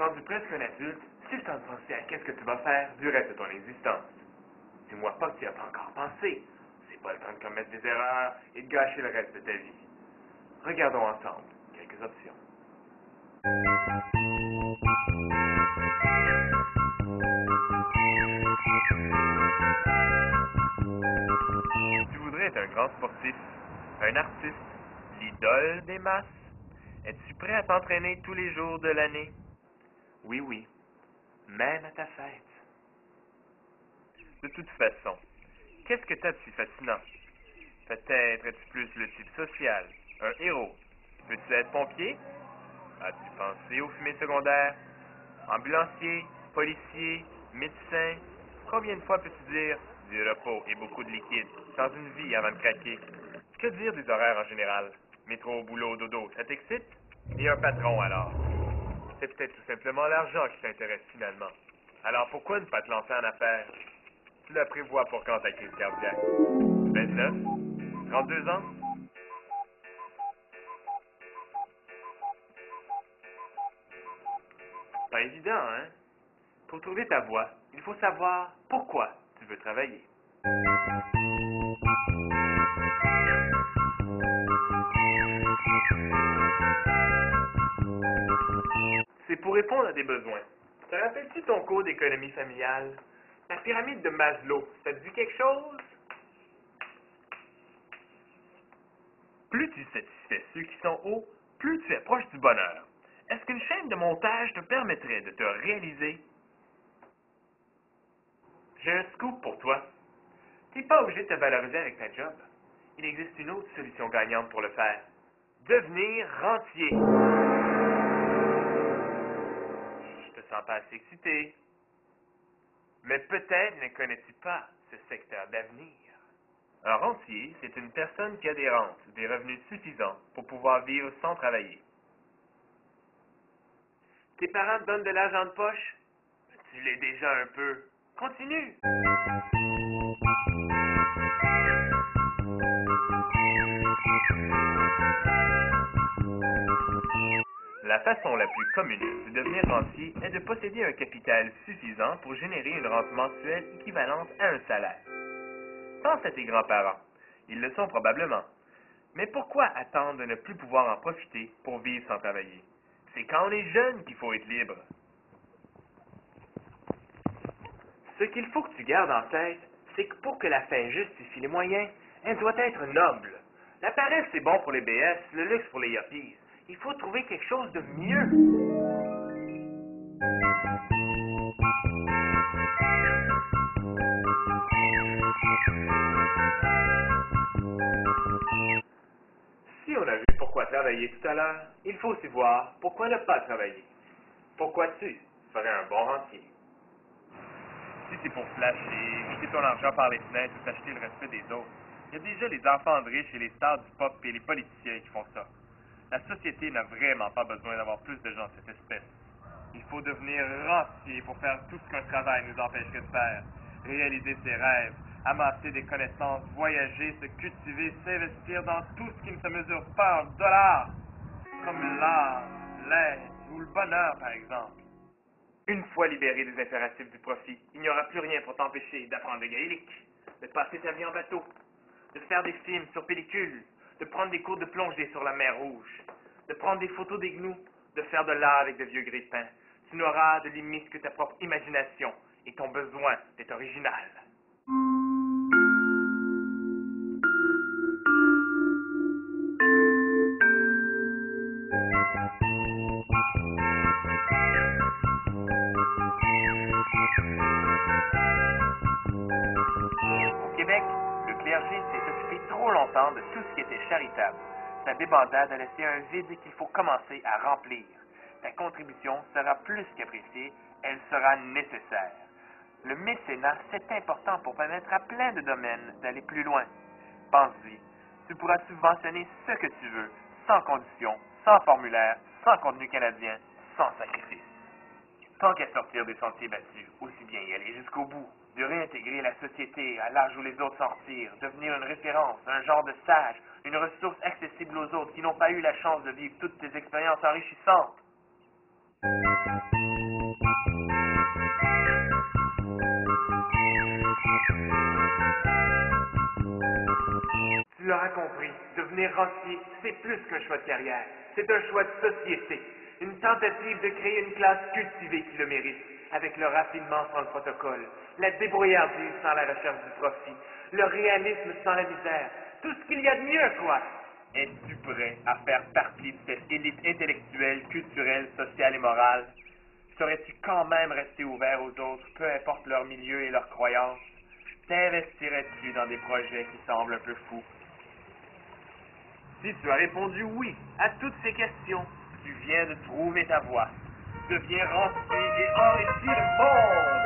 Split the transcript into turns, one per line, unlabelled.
rendu presque un adulte, c'est le temps de penser à qu'est-ce que tu vas faire du reste de ton existence. Dis-moi pas que tu n'y as pas encore pensé. C'est pas le temps de commettre des erreurs et de gâcher le reste de ta vie. Regardons ensemble quelques options. Tu voudrais être un grand sportif, un artiste, l'idole des masses? Es-tu prêt à t'entraîner tous les jours de l'année? Oui, oui, même à ta fête. De toute façon, qu'est-ce que t'as de si fascinant? Peut-être es-tu plus le type social, un héros. Veux-tu être pompier? As-tu pensé aux fumées secondaires? Ambulancier, policier, médecin? Combien de fois peux-tu dire du repos et beaucoup de liquide dans une vie avant de craquer? Que dire des horaires en général? Métro, boulot, dodo, ça t'excite? Et un patron alors? C'est peut-être tout simplement l'argent qui t'intéresse finalement. Alors pourquoi ne pas te lancer en affaires? Tu la prévois pour quand ta crise cardiaque? 29? 32 ans? Pas évident, hein? Pour trouver ta voie, il faut savoir pourquoi tu veux travailler. C'est pour répondre à des besoins. Te rappelles-tu ton cours d'économie familiale? La pyramide de Maslow, ça te dit quelque chose? Plus tu satisfais ceux qui sont hauts, plus tu es proche du bonheur. Est-ce qu'une chaîne de montage te permettrait de te réaliser? J'ai un scoop pour toi. Tu n'es pas obligé de te valoriser avec ta job. Il existe une autre solution gagnante pour le faire. Devenir rentier. Je te sens pas assez excité. Mais peut-être ne connais-tu pas ce secteur d'avenir. Un rentier, c'est une personne qui a des rentes, des revenus suffisants pour pouvoir vivre sans travailler. Tes parents te donnent de l'argent de poche? Tu l'es déjà un peu. Continue! La façon la plus commune de devenir rentier est de posséder un capital suffisant pour générer une rente mensuelle équivalente à un salaire. Pense à tes grands-parents. Ils le sont probablement. Mais pourquoi attendre de ne plus pouvoir en profiter pour vivre sans travailler? C'est quand on est jeune qu'il faut être libre. Ce qu'il faut que tu gardes en tête, c'est que pour que la fin justifie les moyens, elle doit être noble. La paresse, c'est bon pour les BS, le luxe pour les yuppies. Il faut trouver quelque chose de mieux. Si on a vu pourquoi travailler tout à l'heure, il faut aussi voir pourquoi ne pas travailler. Pourquoi tu ferais un bon rentier? Si c'est pour flasher, jeter ton argent par les fenêtres ou t'acheter le respect des autres, il y a déjà les enfants de riches et les stars du pop et les politiciens qui font ça. La société n'a vraiment pas besoin d'avoir plus de gens de cette espèce. Il faut devenir rentier pour faire tout ce qu'un travail nous empêcherait de faire. Réaliser ses rêves, amasser des connaissances, voyager, se cultiver, s'investir dans tout ce qui ne se mesure pas en dollars, comme l'art, l'aide ou le bonheur, par exemple. Une fois libéré des impératifs du profit, il n'y aura plus rien pour t'empêcher d'apprendre le gaélique, de passer ta vie en bateau, de faire des films sur pellicule, de prendre des cours de plongée sur la mer Rouge, de prendre des photos des gnous, de faire de l'art avec de vieux grille-pains. Tu n'auras de limite que ta propre imagination et ton besoin d'être original. Au Québec, le clergé s'est occupé trop longtemps de tout ce qui était charitable. Sa débandade a laissé un vide qu'il faut commencer à remplir. Ta contribution sera plus qu'appréciée, elle sera nécessaire. Le mécénat, c'est important pour permettre à plein de domaines d'aller plus loin. Pense-y, tu pourras subventionner ce que tu veux, sans condition, sans formulaire, sans contenu canadien, sans sacrifice. Tant qu'à sortir des sentiers battus, aussi bien y aller jusqu'au bout, de réintégrer la société à l'âge où les autres sortirent, devenir une référence, un genre de sage, une ressource accessible aux autres qui n'ont pas eu la chance de vivre toutes tes expériences enrichissantes. Tu l'auras compris, devenir rentier, c'est plus qu'un choix de carrière. C'est un choix de société. Une tentative de créer une classe cultivée qui le mérite, avec le raffinement sans le protocole, la débrouillardise sans la recherche du profit, le réalisme sans la misère. Tout ce qu'il y a de mieux, quoi. Es-tu prêt à faire partie de cette élite intellectuelle, culturelle, sociale et morale? Saurais-tu quand même rester ouvert aux autres, peu importe leur milieu et leurs croyances? T'investirais-tu dans des projets qui semblent un peu fous? Si tu as répondu oui à toutes ces questions, tu viens de trouver ta voie. Deviens rentier et enrichis le monde!